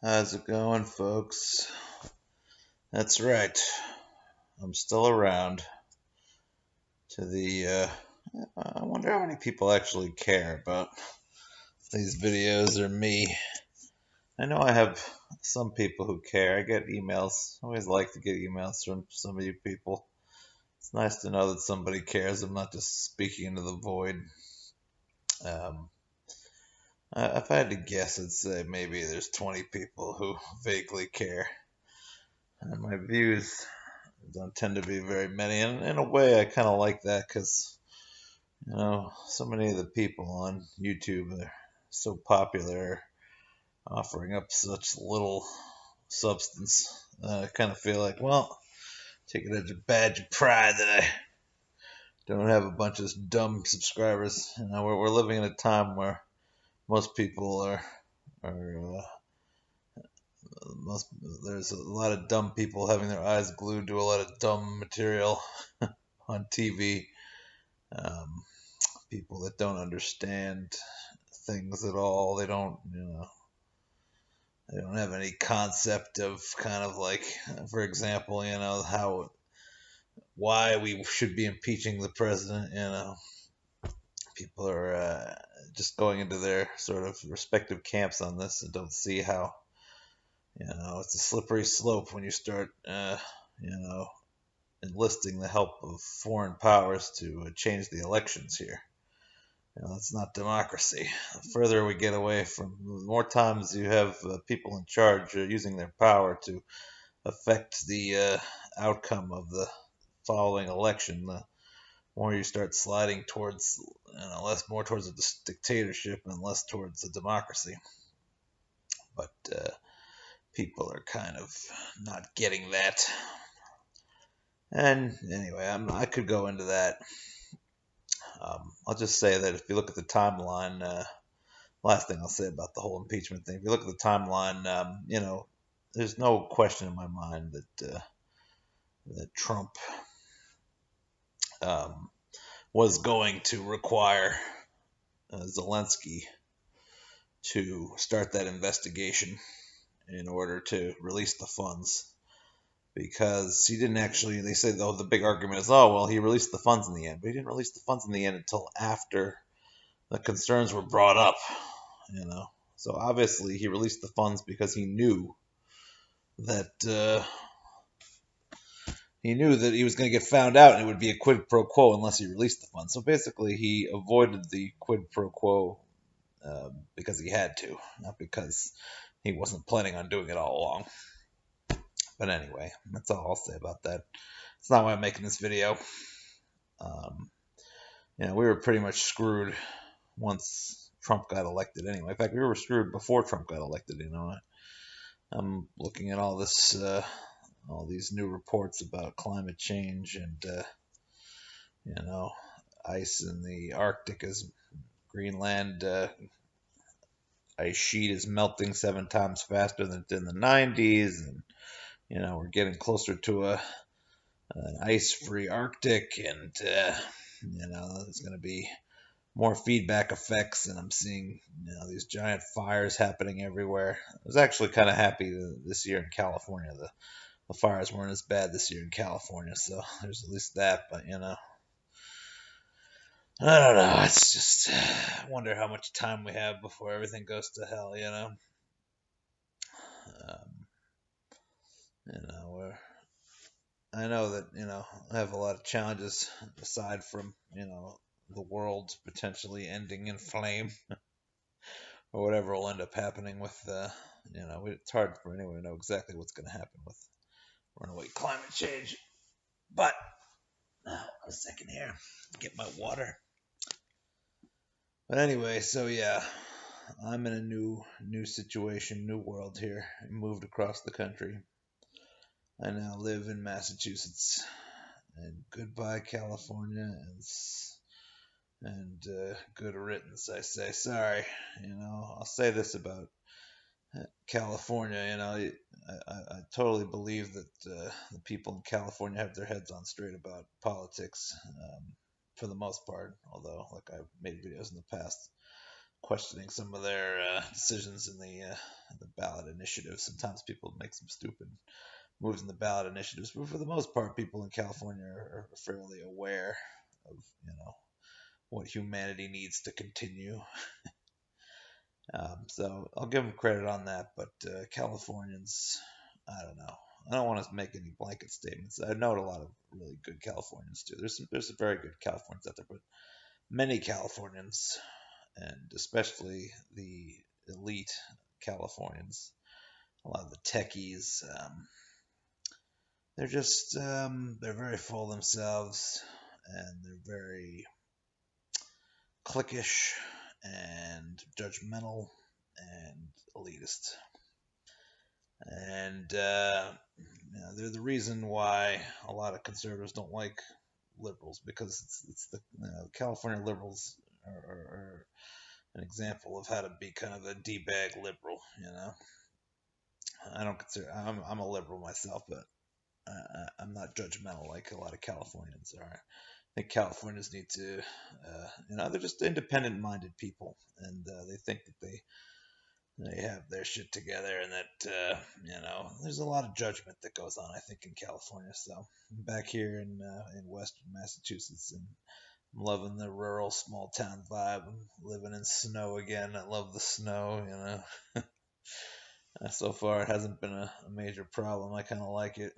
How's it going, folks? That's right. I'm still around. To the, I wonder how many people actually care about these videos or me. I know I have some people who care. I get emails. I always like to get emails from some of you people. It's nice to know that somebody cares. I'm not just speaking into the void. Um, if I had to guess, I'd say maybe there's 20 people who vaguely care. And my views don't tend to be very many. And in a way, I kind of like that because, so many of the people on YouTube are so popular, offering up such little substance. I kind of feel like, well, take it as a badge of pride that I don't have a bunch of dumb subscribers. We're living in a time where most people are most there's a lot of dumb people having their eyes glued to a lot of dumb material on TV. Um, People that don't understand things at all. They don't have any concept of kind of like, for example, how why we should be impeaching the president. People are just going into their sort of respective camps on this and don't see how it's a slippery slope when you start enlisting the help of foreign powers to change the elections here. That's not democracy. The further we get away from, the more times you have people in charge using their power to affect the outcome of the following election, the more you start sliding towards, more towards a dictatorship and less towards a democracy. But people are kind of not getting that. And anyway, I could go into that. I'll just say that if you look at the timeline, last thing I'll say about the whole impeachment thing, if you look at the timeline, there's no question in my mind that Trump um, was going to require Zelensky to start that investigation in order to release the funds. Because he didn't actually, they say, though, the big argument is, oh, well, he released the funds in the end. But he didn't release the funds in the end until after the concerns were brought up, you know. So obviously he released the funds because that he knew that he was going to get found out and it would be a quid pro quo unless he released the funds. So basically he avoided the quid pro quo because he had to, not because he wasn't planning on doing it all along. But anyway, that's all I'll say about that. It's not why I'm making this video. Um, we were pretty much screwed once Trump got elected anyway. In fact, we were screwed before Trump got elected. I'm looking at all these new reports about climate change and ice in the Arctic is Greenland ice sheet is melting 7 times faster than it did in the 90s, and we're getting closer to an ice-free Arctic, and there's going to be more feedback effects, and I'm seeing these giant fires happening everywhere. I was actually kind of happy this year in California. The fires weren't as bad this year in California, so there's at least that. But I don't know. It's just I wonder how much time we have before everything goes to hell. Um, we're I know that I have a lot of challenges aside from the world potentially ending in flame or whatever will end up happening with it's hard for anyone to know exactly what's going to happen with runaway climate change. But a second here, get my water. But anyway, so yeah, I'm in a new situation, new world here. I moved across the country. I now live in Massachusetts. And goodbye, California, and good riddance, I say. Sorry, I'll say this about California. I totally believe that the people in California have their heads on straight about politics for the most part. Although, like I've made videos in the past questioning some of their decisions in the ballot initiative. Sometimes people make some stupid moves in the ballot initiatives, but for the most part, people in California are fairly aware of what humanity needs to continue. So I'll give them credit on that, but Californians, I don't know. I don't want to make any blanket statements. I know a lot of really good Californians too. There's some very good Californians out there, but many Californians, and especially the elite Californians, a lot of the techies, they're very full of themselves, and they're very cliquish and judgmental and elitist. And they're the reason why a lot of conservatives don't like liberals, because it's the California liberals are an example of how to be kind of a d-bag liberal. I don't consider I'm a liberal myself, but I'm not judgmental like a lot of Californians are. I think Californians need to, they're just independent-minded people, and they think that they have their shit together, and that there's a lot of judgment that goes on, I think, in California. So I'm back here in Western Massachusetts, and I'm loving the rural small town vibe. I'm living in snow again. I love the snow. So far it hasn't been a major problem. I kind of like it.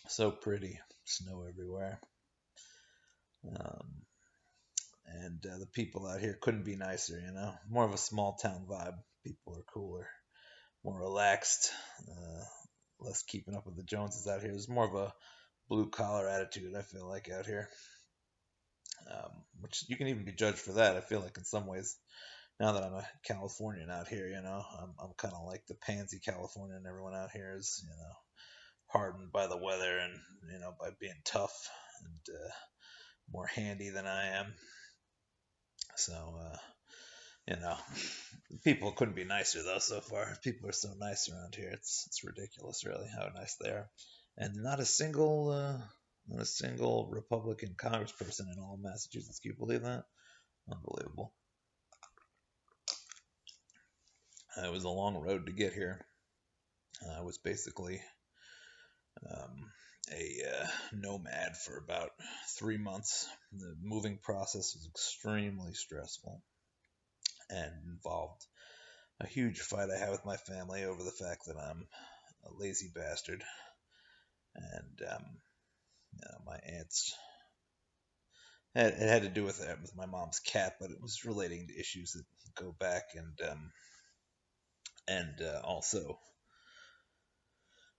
So pretty, snow everywhere. Um, and the people out here couldn't be nicer. More of a small town vibe. People are cooler, more relaxed, less keeping up with the Joneses out here. There's more of a blue collar attitude, I feel like, out here, which you can even be judged for that. I feel like in some ways, now that I'm a Californian out here, I'm kind of like the pansy Californian. Everyone out here is, hardened by the weather and by being tough and more handy than I am. So people couldn't be nicer though. So far, people are so nice around here. It's ridiculous, really, how nice they are. And not a single Republican congressperson in all of Massachusetts. Can you believe that? Unbelievable. It was a long road to get here. I was basically a nomad for about 3 months. The moving process was extremely stressful and involved a huge fight I had with my family over the fact that I'm a lazy bastard. And my aunts, it had to do with my mom's cat, but it was relating to issues that go back, and also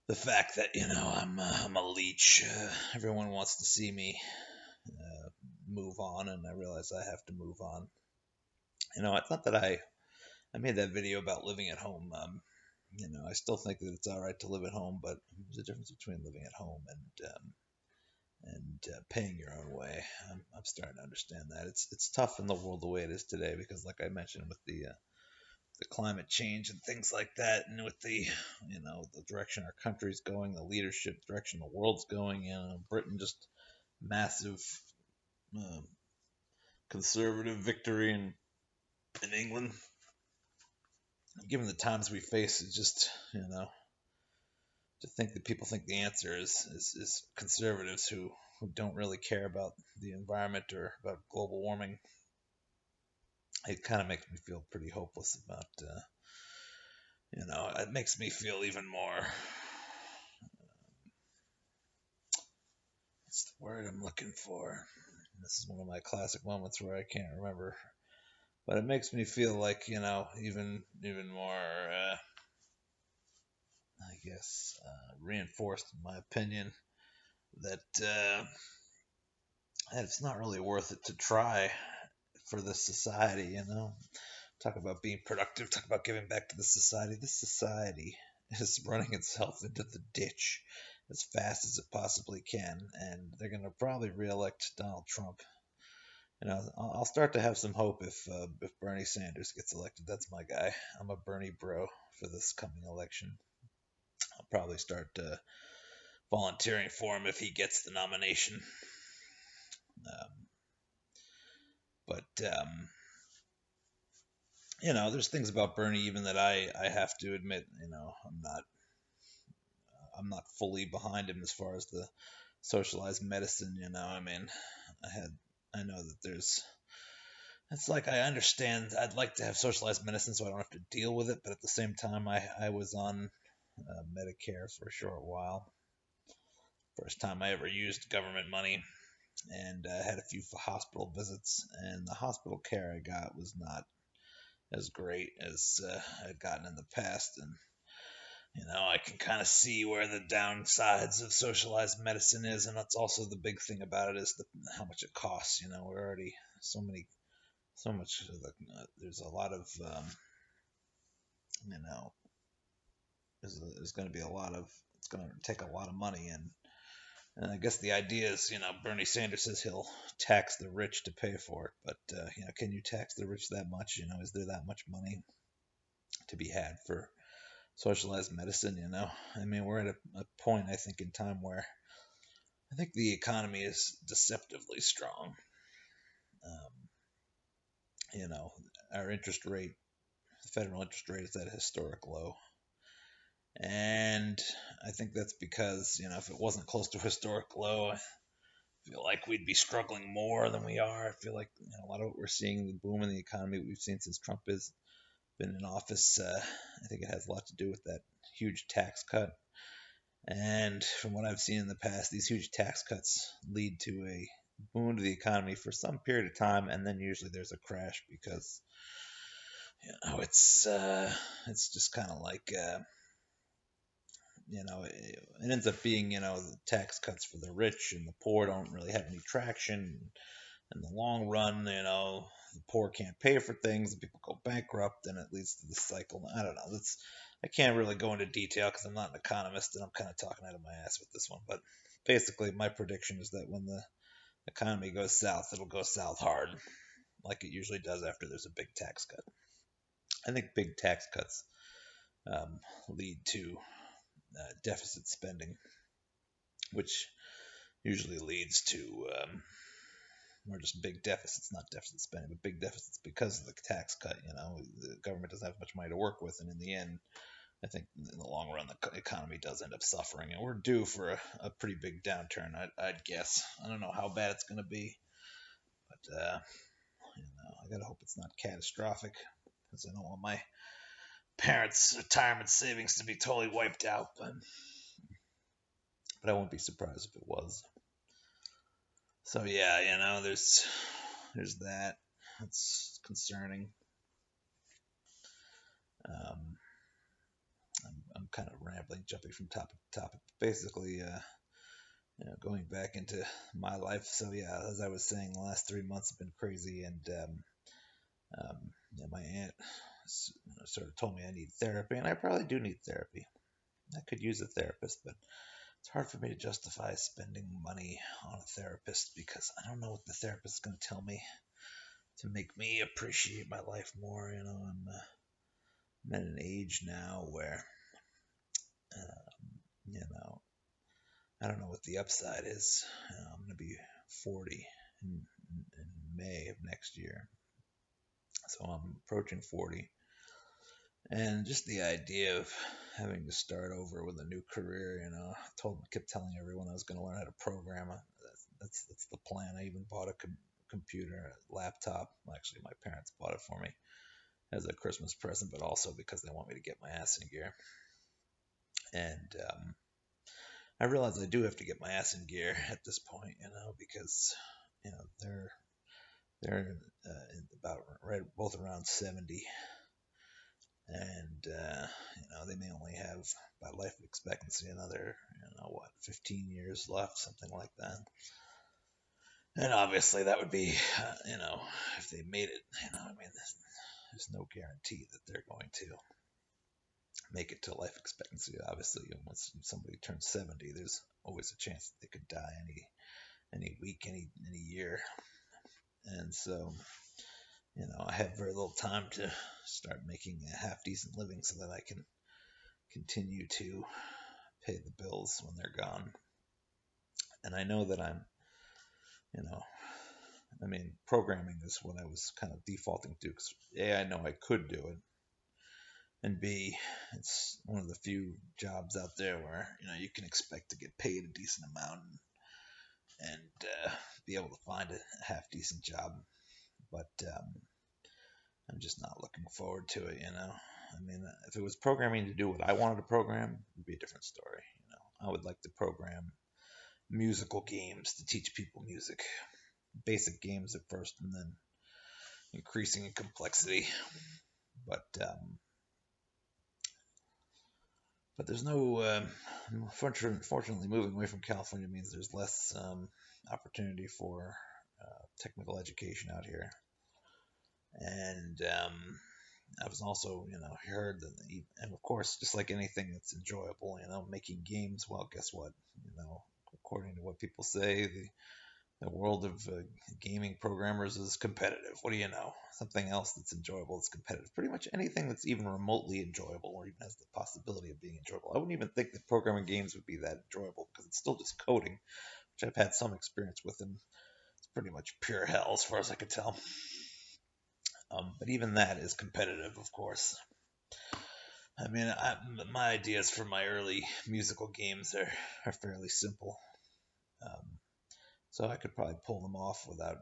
the fact that I'm a leech. Everyone wants to see me move on, and I realize I have to move on. It's not that I made that video about living at home. I still think that it's all right to live at home, but there's a difference between living at home and paying your own way. I'm starting to understand that it's tough in the world the way it is today, because, like I mentioned, with the climate change and things like that, and with the the direction our country's going, the leadership direction the world's going. Britain just massive uh, conservative victory in England. Given the times we face, it's just to think that people think the answer is conservatives who don't really care about the environment or about global warming. It kind of makes me feel pretty hopeless about, it makes me feel even more, what's the word I'm looking for? This is one of my classic moments where I can't remember, but it makes me feel like, even more, I guess, reinforced in my opinion that it's not really worth it to try for this society. Talk about being productive, talk about giving back to the society. This society is running itself into the ditch as fast as it possibly can, and they're going to probably reelect Donald Trump. I'll start to have some hope if Bernie Sanders gets elected. That's my guy. I'm a Bernie bro for this coming election. I'll probably start volunteering for him if he gets the nomination. Um, but there's things about Bernie even that I have to admit, I'm not fully behind him as far as the socialized medicine. I mean, I had I know that there's it's like I understand I'd like to have socialized medicine so I don't have to deal with it, but at the same time I was on Medicare for a short while. First time I ever used government money, and had a few hospital visits, and the hospital care I got was not as great as I'd gotten in the past. And I can kind of see where the downsides of socialized medicine is, and that's also the big thing about it is how much it costs. We're already so much. There's a lot of you know, there's going to be a lot of it's going to take a lot of money, and I guess the idea is, Bernie Sanders says he'll tax the rich to pay for it, but can you tax the rich that much? Is there that much money to be had for socialized medicine? I mean, we're at a point, I think, in time where I think the economy is deceptively strong. Um, our interest rate, the federal interest rate, is at a historic low. And I think that's because, if it wasn't close to a historic low, I feel like we'd be struggling more than we are. I feel like a lot of what we're seeing, the boom in the economy we've seen since Trump has been in office, I think it has a lot to do with that huge tax cut. And from what I've seen in the past, these huge tax cuts lead to a boom to the economy for some period of time, and then usually there's a crash because it's just kind of like it ends up being the tax cuts for the rich, and the poor don't really have any traction. In the long run, the poor can't pay for things, and people go bankrupt, and it leads to this cycle. I don't know. I can't really go into detail because I'm not an economist, and I'm kind of talking out of my ass with this one. But basically, my prediction is that when the economy goes south, it'll go south hard, like it usually does after there's a big tax cut. I think big tax cuts lead to deficit spending, which usually leads to or just big deficits, not deficit spending, but big deficits because of the tax cut. The government doesn't have much money to work with, and in the end, I think in the long run, the economy does end up suffering, and we're due for a pretty big downturn. I'd guess. I don't know how bad it's going to be, but I gotta hope it's not catastrophic because I don't want my parents' retirement savings to be totally wiped out. But I won't be surprised if it was. So yeah, there's that. That's concerning. Um, I'm kind of rambling, jumping from topic to topic. Basically, going back into my life. So yeah, as I was saying, the last 3 months have been crazy, and my aunt sort of told me I need therapy, and I probably do need therapy. I could use a therapist, but it's hard for me to justify spending money on a therapist because I don't know what the therapist is going to tell me to make me appreciate my life more. I'm at an age now where, you know, I don't know what the upside is. I'm going to be 40 in May of next year. So I'm approaching 40. And just the idea of having to start over with a new career, kept telling everyone I was going to learn how to program. That's the plan. I even bought a computer, a laptop. Well, actually, my parents bought it for me as a Christmas present, but also because they want me to get my ass in gear. And I realize I do have to get my ass in gear at this point, because they're about right both around 70, and they may only have by life expectancy another 15 years left, something like that. And obviously that would be if they made it, I mean, there's no guarantee that they're going to make it to life expectancy. Obviously, once somebody turns 70, there's always a chance that they could die any week, any year. And so, I have very little time to start making a half decent living so that I can continue to pay the bills when they're gone. And I know that I'm, I mean, programming is what I was kind of defaulting to because A, I know I could do it, and B, it's one of the few jobs out there where you can expect to get paid a decent amount and be able to find a half decent job. But I'm just not looking forward to it. I mean, if it was programming to do what I wanted to program, it'd be a different story. I would like to program musical games to teach people music, basic games at first, and then increasing in complexity. But but there's no. Fortunately, moving away from California means there's less opportunity for technical education out here. And I was also, heard that, and of course, just like anything that's enjoyable, making games. Well, guess what? According to what people say, the world of gaming programmers is competitive. What do you know? Something else that's enjoyable is competitive. Pretty much anything that's even remotely enjoyable or even has the possibility of being enjoyable. I wouldn't even think that programming games would be that enjoyable because it's still just coding, which I've had some experience with, and it's pretty much pure hell as far as I could tell. But even that is competitive, of course. I mean, my ideas for my early musical games are fairly simple. Um, So I could probably pull them off without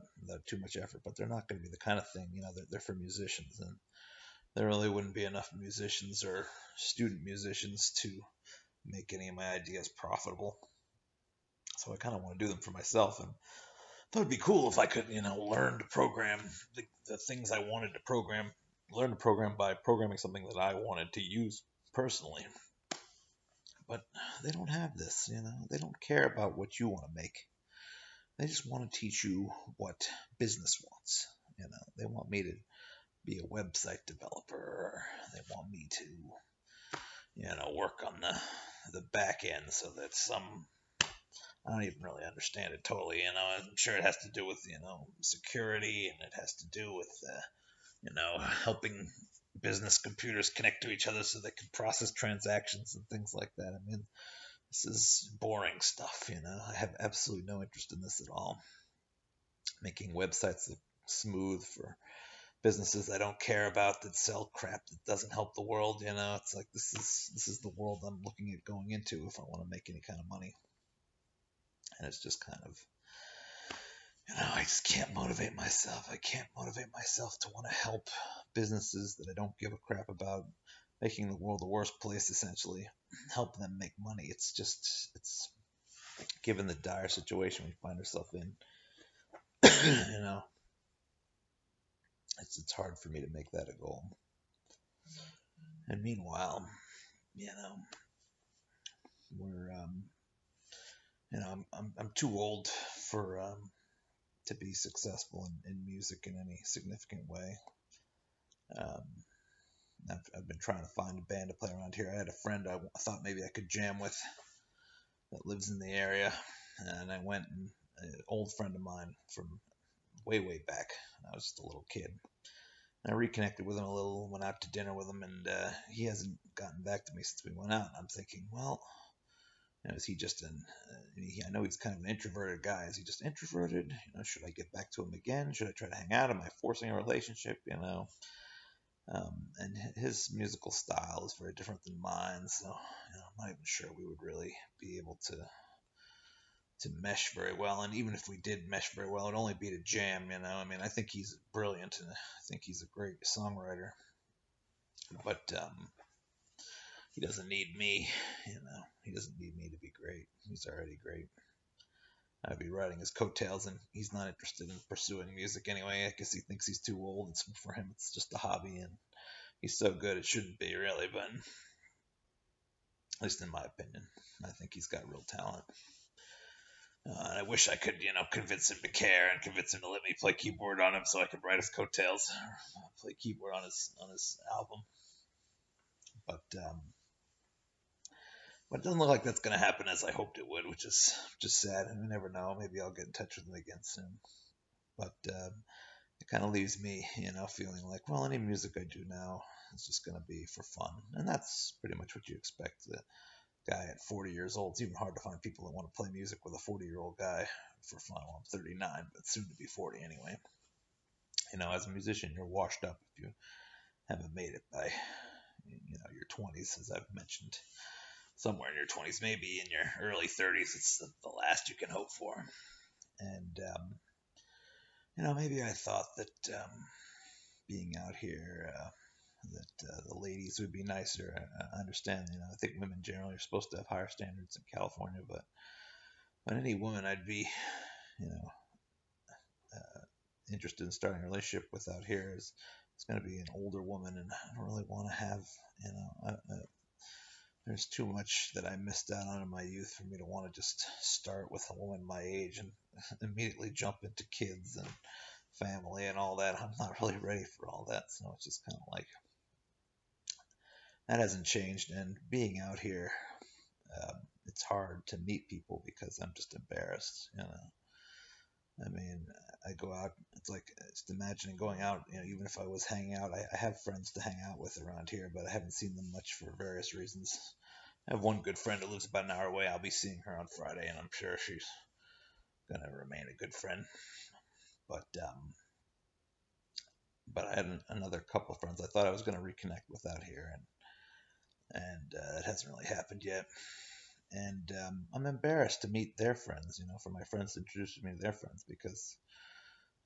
too much effort, but they're not going to be the kind of thing, they're for musicians, and there really wouldn't be enough musicians or student musicians to make any of my ideas profitable. So I kind of want to do them for myself, and it would be cool if I could, learn to program the things I wanted to program, learn to program by programming something that I wanted to use personally. But they don't have this, they don't care about what you want to make. They just want to teach you what business wants. They want me to be a website developer. They want me to, work on the back end so that I don't even really understand it totally. I'm sure it has to do with, security, and it has to do with, helping business computers connect to each other so they can process transactions and things like that. I mean, this is boring stuff. I have absolutely no interest in this at all. Making websites look smooth for businesses I don't care about that sell crap that doesn't help the world. It's like this is the world I'm looking at going into if I want to make any kind of money. And it's just kind of, I just can't motivate myself. I can't motivate myself to want to help businesses that I don't give a crap about, making the world a worse place essentially, help them make money. It's given the dire situation we find ourselves in, you know, it's hard for me to make that a goal. And meanwhile, you know, we're I'm too old for to be successful in music in any significant way. Um, I've been trying to find a band to play around here. I had a friend I thought maybe I could jam with that lives in the area, and I went and an old friend of mine from way back. I was just a little kid. I reconnected with him a little, went out to dinner with him, and he hasn't gotten back to me since we went out. And I'm thinking, well, is he just I know he's kind of an introverted guy. Is he just introverted? Should I get back to him again? Should I try to hang out? Am I forcing a relationship? And his musical style is very different than mine, so I'm not even sure we would really be able to mesh very well. And even if we did mesh very well, it'd only be to jam. I mean, I think he's brilliant, and I think he's a great songwriter, but he doesn't need me. He doesn't need me to be great. He's already great. I'd be riding his coattails, and he's not interested in pursuing music anyway. I guess he thinks he's too old. It's for him. It's just a hobby, and he's so good it shouldn't be really. But at least in my opinion, I think he's got real talent. And I wish I could, convince him to care and convince him to let me play keyboard on him so I could write his coattails, play keyboard on his album. But it doesn't look like that's going to happen as I hoped it would, which is just sad. And you never know. Maybe I'll get in touch with him again soon. But it kind of leaves me, feeling like, well, any music I do now is just going to be for fun. And that's pretty much what you expect. guy at 40 years old. It's even hard to find people that want to play music with a 40-year-old guy for fun. Well, I'm 39, but soon to be 40 anyway. As a musician, you're washed up if you haven't made it by, your 20s, as I've mentioned. Somewhere in your 20s, maybe in your early 30s, it's the last you can hope for. And, maybe I thought that being out here, that the ladies would be nicer. I understand, I think women generally are supposed to have higher standards in California, but any woman I'd be, you know, interested in starting a relationship with out here is it's going to be an older woman, and I don't really want to have, there's too much that I missed out on in my youth for me to want to just start with a woman my age and immediately jump into kids and family and all that. I'm not really ready for all that, so it's just kind of like that hasn't changed. And being out here, it's hard to meet people because I'm just embarrassed. I mean, I go out. It's like just imagining going out. Even if I was hanging out, I have friends to hang out with around here, but I haven't seen them much for various reasons. I have one good friend who lives about an hour away. I'll be seeing her on Friday, and I'm sure she's gonna remain a good friend. But I had another couple of friends I thought I was gonna reconnect with out here, and it hasn't really happened yet. And I'm embarrassed to meet their friends. For my friends to introduce me to their friends because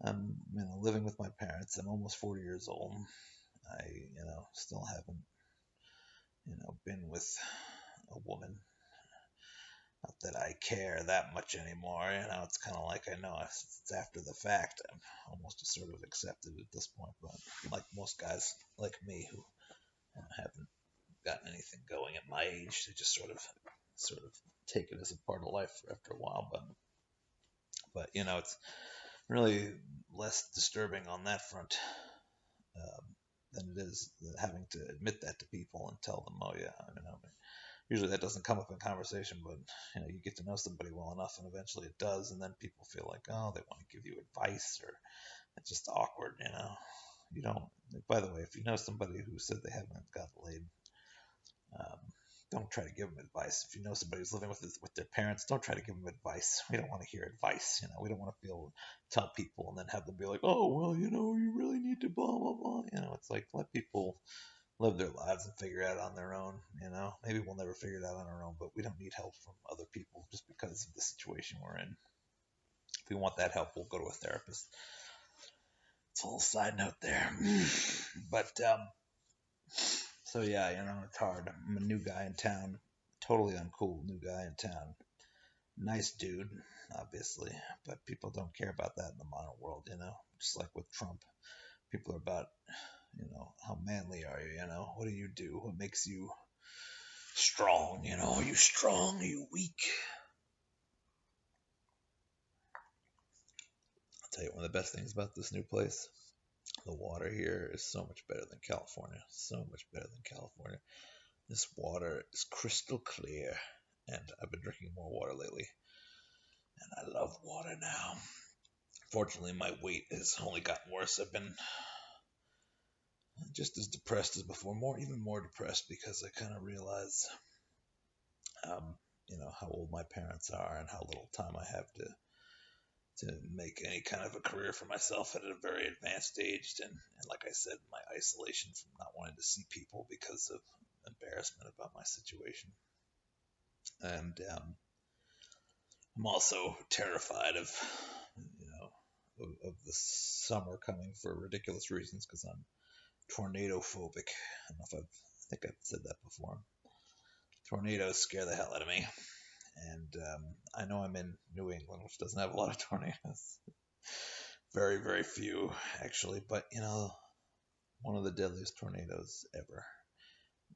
I'm, living with my parents. I'm almost 40 years old. I, still haven't, been with a woman. Not that I care that much anymore. It's kind of like I know it's after the fact. I'm almost just sort of accepted at this point. But like most guys like me who haven't gotten anything going at my age, they just sort of take it as a part of life after a while. But it's really less disturbing on that front than it is having to admit that to people and tell them, oh yeah, usually that doesn't come up in conversation, but you get to know somebody well enough, and eventually it does, and then people feel like, oh, they want to give you advice, or it's just awkward. You don't. By the way, if you know somebody who said they haven't gotten laid, um, don't try to give them advice. If you know somebody who's living with their parents, don't try to give them advice. We don't want to hear advice. We don't want to tell people and then have them be like, oh, well, you really need to blah blah blah. It's like let people live their lives and figure it out on their own. Maybe we'll never figure it out on our own, but we don't need help from other people just because of the situation we're in. If we want that help, we'll go to a therapist. It's a little side note there. But so yeah, it's hard. I'm a new guy in town, totally uncool new guy in town. Nice dude, obviously, but people don't care about that in the modern world. Just like with Trump, people are about, how manly are you? What do you do? What makes you strong? Are you strong? Are you weak? I'll tell you one of the best things about this new place. The water here is so much better than California. So much better than California. This water is crystal clear, and I've been drinking more water lately, and I love water now. Fortunately, my weight has only gotten worse. I've been just as depressed as before, even more depressed because I kind of realize, um, how old my parents are and how little time I have to make any kind of a career for myself at a very advanced age. And like I said, my isolation from not wanting to see people because of embarrassment about my situation. And I'm also terrified of, of the summer coming for ridiculous reasons because I'm tornado phobic. I think I've said that before. Tornadoes scare the hell out of me. And I know I'm in New England, which doesn't have a lot of tornadoes. Very, very few, actually. But, one of the deadliest tornadoes ever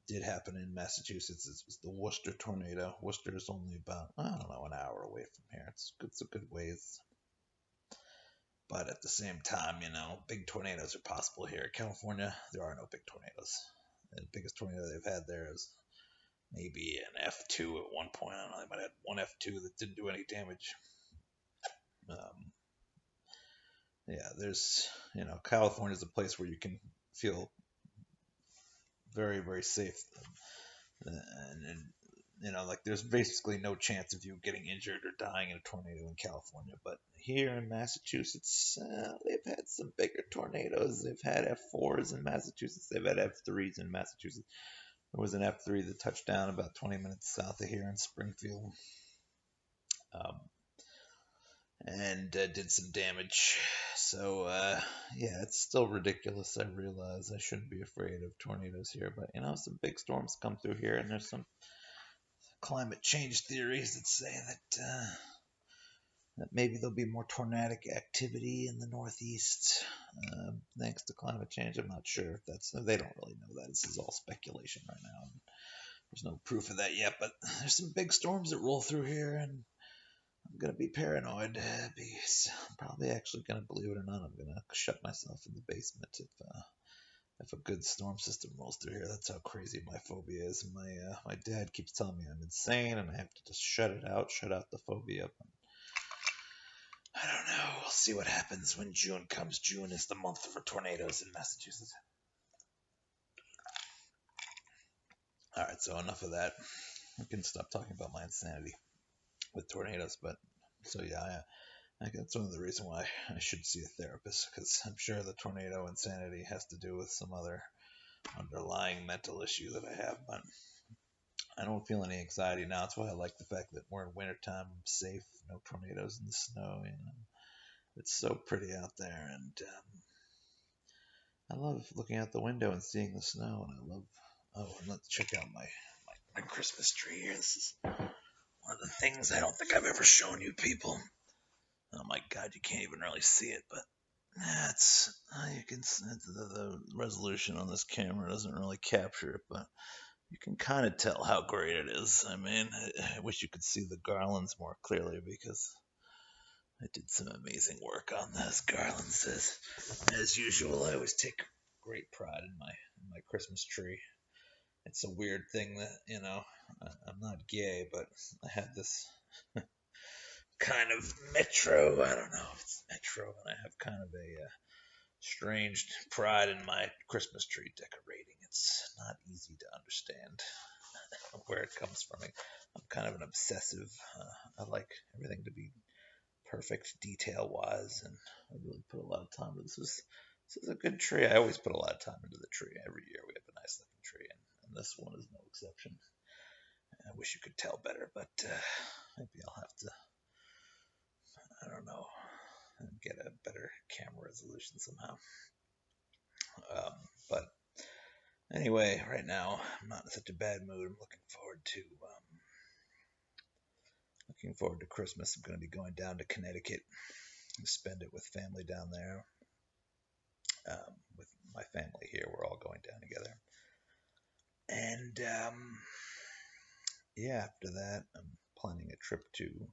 did happen in Massachusetts. It was the Worcester tornado. Worcester is only about, I don't know, an hour away from here. It's a good ways. But at the same time, big tornadoes are possible here. In California, there are no big tornadoes. The biggest tornado they've had there is maybe an F2 at one point. I don't know, they might have had one F2 that didn't do any damage. Um, yeah, California is a place where you can feel very, very safe. And like there's basically no chance of you getting injured or dying in a tornado in California. But here in Massachusetts, they've had some bigger tornadoes. They've had F4s in Massachusetts. They've had F3s in Massachusetts. There was an F3 that touched down about 20 minutes south of here in Springfield, um, and did some damage. So, yeah, it's still ridiculous. I realize I shouldn't be afraid of tornadoes here, but some big storms come through here, and there's some climate change theories that say that maybe there'll be more tornadic activity in the Northeast thanks to climate change. I'm not sure if they don't really know that. This is all speculation right now. There's no proof of that yet, but there's some big storms that roll through here, and I'm gonna be paranoid because I'm probably actually gonna, believe it or not, I'm gonna shut myself in the basement if a good storm system rolls through here. That's how crazy my phobia is. My dad keeps telling me I'm insane, and I have to just shut out the phobia. I don't know. We'll see what happens when June comes. June is the month for tornadoes in Massachusetts. All right, so enough of that. I can stop talking about my insanity with tornadoes, but so yeah, I that's one of the reasons why I should see a therapist, because I'm sure the tornado insanity has to do with some other underlying mental issue that I have, but I don't feel any anxiety now. That's why I like the fact that we're in wintertime, I'm safe, no tornadoes in the snow. It's so pretty out there, and I love looking out the window and seeing the snow, and I love. Oh, and let's check out my Christmas tree here. This is one of the things I don't think I've ever shown you people. Oh my God, you can't even really see it, but that's you can. The resolution on this camera doesn't really capture it, but you can kind of tell how great it is. I mean, I wish you could see the garlands more clearly, because I did some amazing work on those garlands. As usual, I always take great pride in my Christmas tree. It's a weird thing that I'm not gay, but I have this kind of metro. I don't know if it's metro, and I have kind of a strange pride in my Christmas tree decorating. It's not easy to understand where it comes from. I'm kind of an obsessive. I like everything to be perfect detail wise, and I really put a lot of time. This is a good tree. I always put a lot of time into the tree. Every year we have a nice looking tree, and this one is no exception. I wish you could tell better, but maybe I'll have to. I don't know. Get a better camera resolution somehow. But anyway, right now I'm not in such a bad mood. I'm looking forward to Christmas. I'm going to be going down to Connecticut and spend it with family down there. With my family here, we're all going down together. And yeah, after that, I'm planning a trip to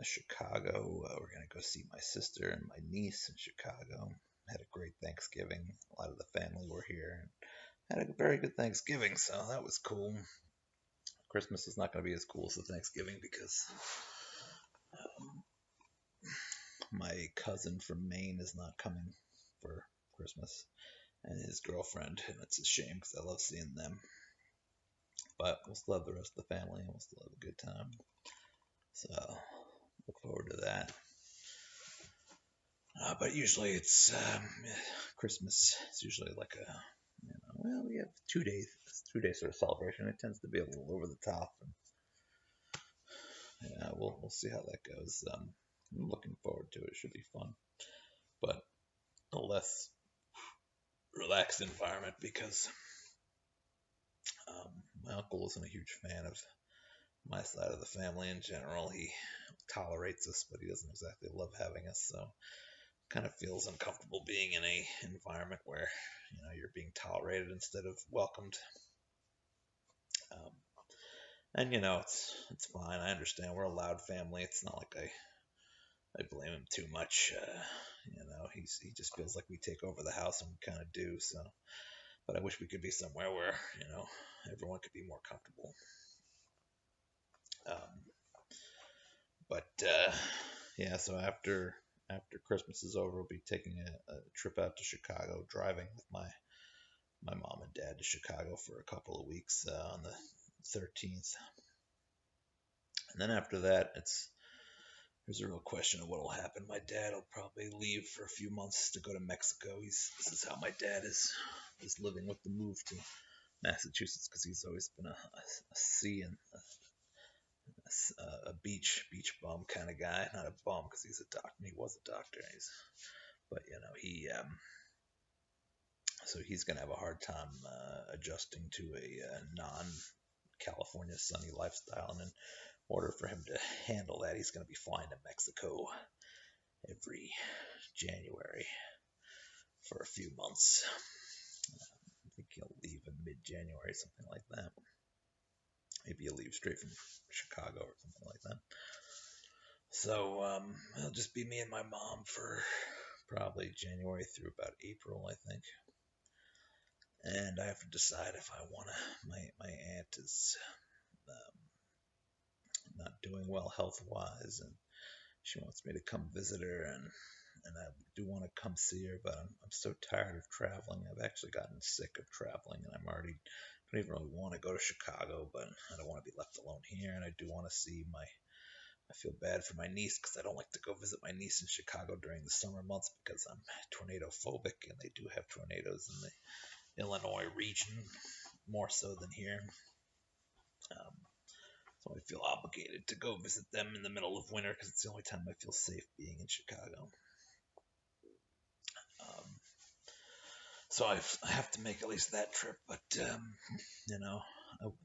Chicago. We're going to go see my sister and my niece in Chicago. Had a great Thanksgiving. A lot of the family were here, and had a very good Thanksgiving, so that was cool. Christmas is not going to be as cool as the Thanksgiving, because my cousin from Maine is not coming for Christmas, and his girlfriend, and it's a shame because I love seeing them. But we'll still have the rest of the family, and we'll still have a good time. So look forward to that. But usually it's Christmas. It's usually like well, we have 2 days, 2 days sort of celebration. It tends to be a little over the top, and yeah, we'll see how that goes. I'm looking forward to it. It should be fun, but a less relaxed environment, because my uncle isn't a huge fan of my side of the family in general. He tolerates us, but he doesn't exactly love having us, so kind of feels uncomfortable being in a environment where you're being tolerated instead of welcomed. Um, and it's fine. I understand we're a loud family. It's not like I blame him too much. He just feels like we take over the house, and we kind of do. So, but I wish we could be somewhere where everyone could be more comfortable. But yeah, so after Christmas is over, we'll be taking a trip out to Chicago, driving with my mom and dad to Chicago for a couple of weeks on the 13th. And then after that, there's a real question of what will happen. My dad will probably leave for a few months to go to Mexico. This is how my dad is living with the move to Massachusetts, because he's always been a sea and a beach bum kind of guy. Not a bum because he's a doctor. He was a doctor. But so he's gonna have a hard time adjusting to a non-California sunny lifestyle, and in order for him to handle that, he's gonna be flying to Mexico every January for a few months. I think he'll leave in mid-January, something like that. Maybe he'll leave straight from Chicago or something like that. So it'll just be me and my mom for probably January through about April, I think. And I have to decide if I want to. My aunt is um, not doing well health wise, and she wants me to come visit her, and I do want to come see her, but I'm so tired of traveling. I've actually gotten sick of traveling, and I don't even really want to go to Chicago, but I don't want to be left alone here, and I do want to see I feel bad for my niece because I don't like to go visit my niece in Chicago during the summer months because I'm tornado phobic, and they do have tornadoes in the Illinois region more so than here. Um, so I feel obligated to go visit them in the middle of winter because it's the only time I feel safe being in Chicago. Um, so I have to make at least that trip, but you know,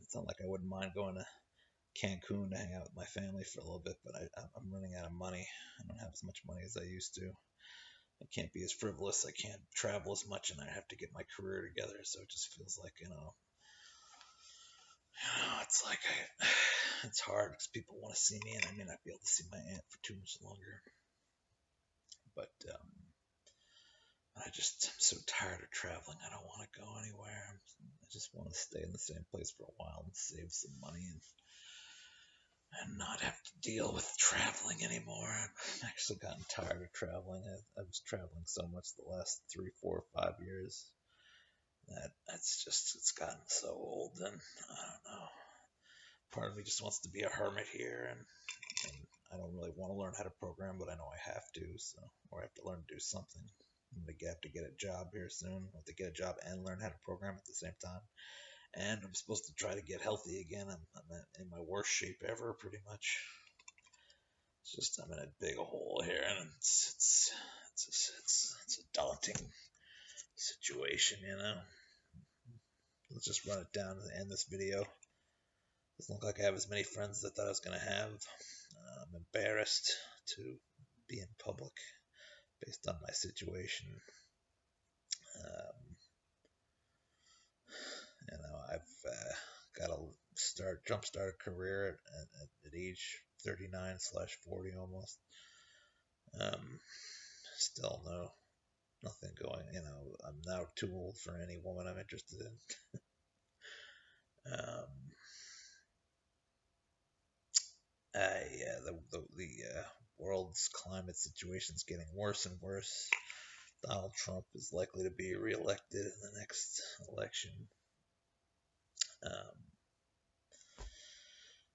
it's not like I wouldn't mind going to Cancun to hang out with my family for a little bit, but I'm running out of money. I don't have as much money as I used to. I can't be as frivolous. I can't travel as much, and I have to get my career together. So it just feels like it's like it's hard because people want to see me, and I may not be able to see my aunt for too much longer. But I'm so tired of traveling. I don't want to go anywhere. I just want to stay in the same place for a while and save some money and not have to deal with traveling anymore. I've actually gotten tired of traveling. I was traveling so much the last 3, 4, 5 years that it's gotten so old, and I don't know. Part of me just wants to be a hermit here, and I don't really want to learn how to program, but I know I have to, or I have to learn to do something. I'm gonna have to get a job here soon. I have to get a job and learn how to program at the same time. And I'm supposed to try to get healthy again. I'm in my worst shape ever, pretty much. It's just I'm in a big hole here, and it's a daunting situation, you know. Let's just run it down and end this video. Doesn't look like I have as many friends as I thought I was gonna have. I'm embarrassed to be in public based on my situation. Um, I've got to jumpstart a career at age 39/40 almost. Still nothing going. I'm now too old for any woman I'm interested in. Yeah, the world's climate situation is getting worse and worse. Donald Trump is likely to be reelected in the next election. Um,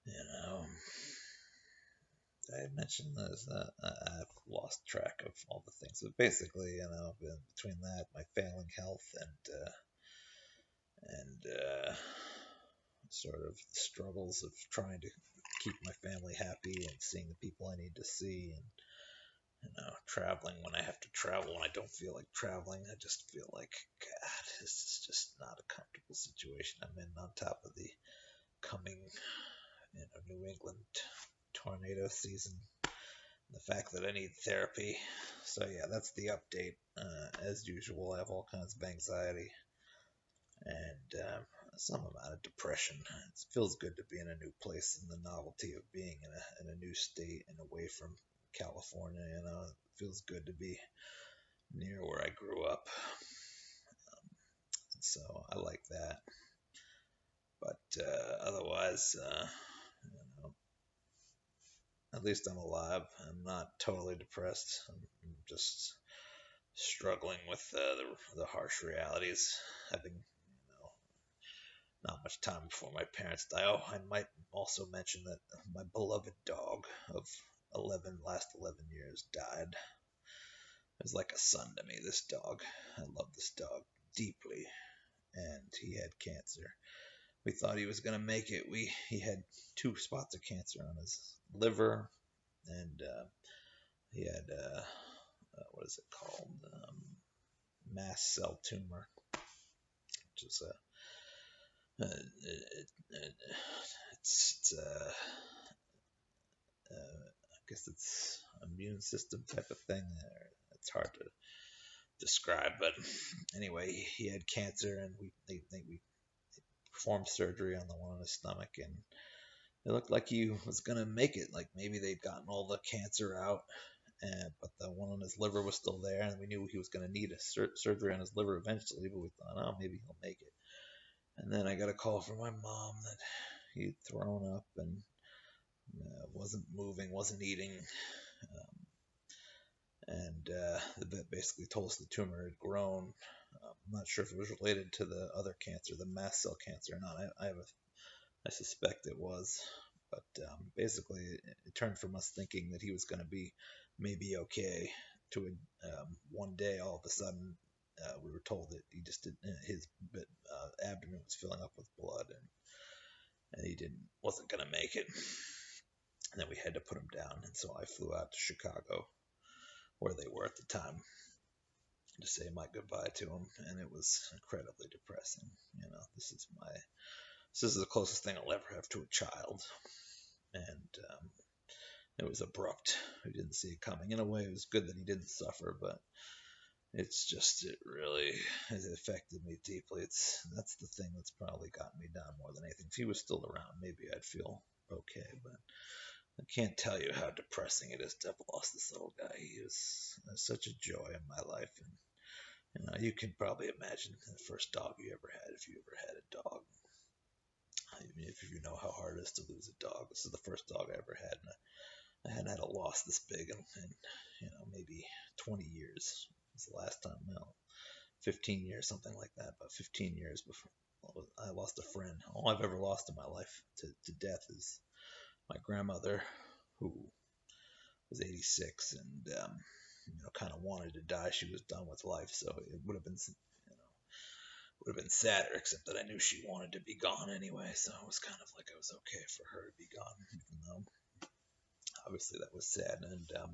you know, I mentioned this. I've lost track of all the things, but basically, between that, my failing health, and sort of the struggles of trying to keep my family happy and seeing the people I need to see, and traveling when I have to travel when I don't feel like traveling. I just feel like, God, this is just not a comfortable situation I'm in. On top of the coming, New England tornado season, the fact that I need therapy. So yeah, that's the update. As usual, I have all kinds of anxiety and some amount of depression. It feels good to be in a new place, and the novelty of being in a new state and away from California. It feels good to be near where I grew up. So I like that. But otherwise, at least I'm alive. I'm not totally depressed. I'm just struggling with the harsh realities, having not much time before my parents die. Oh, I might also mention that my beloved dog of 11 years died. It was like a son to me, this dog. I love this dog deeply, and he had cancer. We thought he was going to make it. He had 2 spots of cancer on his liver, and he had what is it called? Mast cell tumor, which is it's I guess it's immune system type of thing. It's hard to describe, but anyway, he had cancer, and we performed surgery on the one on his stomach, and it looked like he was gonna make it. Like maybe they'd gotten all the cancer out, but the one on his liver was still there, and we knew he was gonna need a surgery on his liver eventually. But we thought, oh, maybe he'll make it. And then I got a call from my mom that he'd thrown up and wasn't moving, wasn't eating, and the vet basically told us the tumor had grown. I'm not sure if it was related to the other cancer, the mast cell cancer, or not. I suspect it was, but basically it turned from us thinking that he was going to be maybe okay to one day all of a sudden we were told that he just didn't, his abdomen was filling up with blood, and he wasn't going to make it. And then we had to put him down, and so I flew out to Chicago, where they were at the time, to say my goodbye to him, and it was incredibly depressing. This is the closest thing I'll ever have to a child, and it was abrupt. We didn't see it coming. In a way, it was good that he didn't suffer, but it really has affected me deeply. That's the thing that's probably gotten me down more than anything. If he was still around, maybe I'd feel okay, but I can't tell you how depressing it is to have lost this little guy. He was such a joy in my life, and you can probably imagine the first dog you ever had, if you ever had a dog. If you know how hard it is to lose a dog, this is the first dog I ever had, and I hadn't had a loss this big in maybe 20 years. It was the last time, 15 years, something like that. About 15 years before I lost a friend. All I've ever lost in my life to death is my grandmother, who was 86 and kind of wanted to die. She was done with life, so it would have been sadder, except that I knew she wanted to be gone anyway, so it was kind of like I was okay for her to be gone, even though obviously that was sad. And a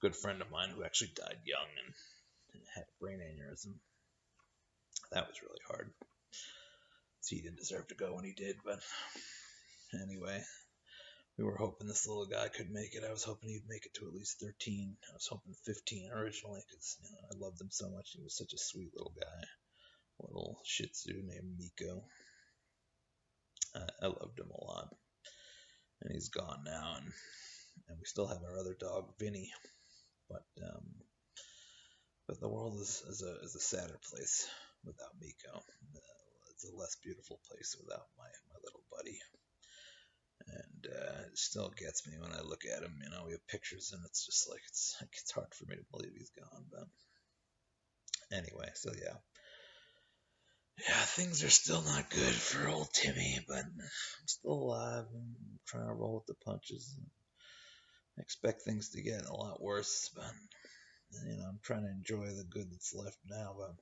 good friend of mine who actually died young and had a brain aneurysm. That was really hard. So he didn't deserve to go when he did, but anyway, we were hoping this little guy could make it. I was hoping he'd make it to at least 13. I was hoping 15 originally, because I loved him so much. He was such a sweet little guy. Little Shih Tzu named Miko. I loved him a lot. And he's gone now, and we still have our other dog, Vinny. But the world is a sadder place without Miko. It's a less beautiful place without my little buddy. And it still gets me when I look at him. We have pictures, and it's just like it's hard for me to believe he's gone. But anyway, so yeah, things are still not good for old Timmy, but I'm still alive and trying to roll with the punches. I expect things to get a lot worse, but I'm trying to enjoy the good that's left now. But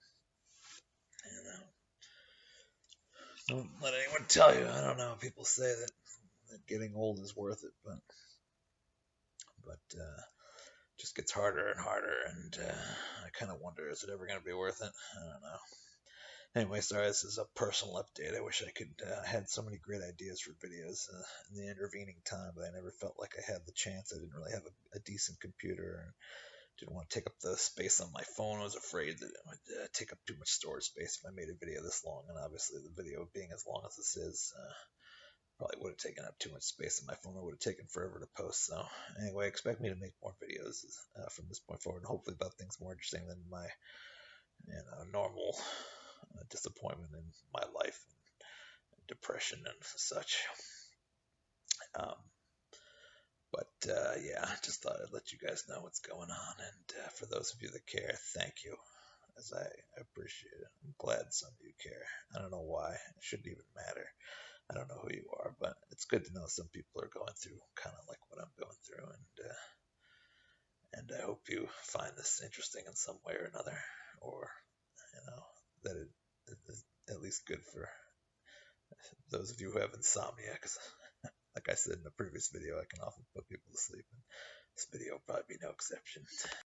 don't let anyone tell you. I don't know. People say that getting old is worth it, but it just gets harder and harder, and I kind of wonder, is it ever going to be worth it? I don't know. Anyway, sorry, this is a personal update. I wish I could had so many great ideas for videos in the intervening time, but I never felt like I had the chance. I didn't really have a decent computer, and didn't want to take up the space on my phone. I was afraid that it would take up too much storage space if I made a video this long, and obviously the video being as long as this is probably would have taken up too much space on my phone. It would have taken forever to post. So anyway, expect me to make more videos from this point forward, and hopefully about things more interesting than my normal disappointment in my life and depression and such. Yeah, just thought I'd let you guys know what's going on, and for those of you that care, thank you. as I appreciate it. I'm glad some of you care. I don't know why. It shouldn't even matter. I don't know who you are, but it's good to know some people are going through kind of like what I'm going through, and I hope you find this interesting in some way or another, or that it is at least good for those of you who have insomnia, because like I said in the previous video, I can often put people to sleep, and this video will probably be no exception.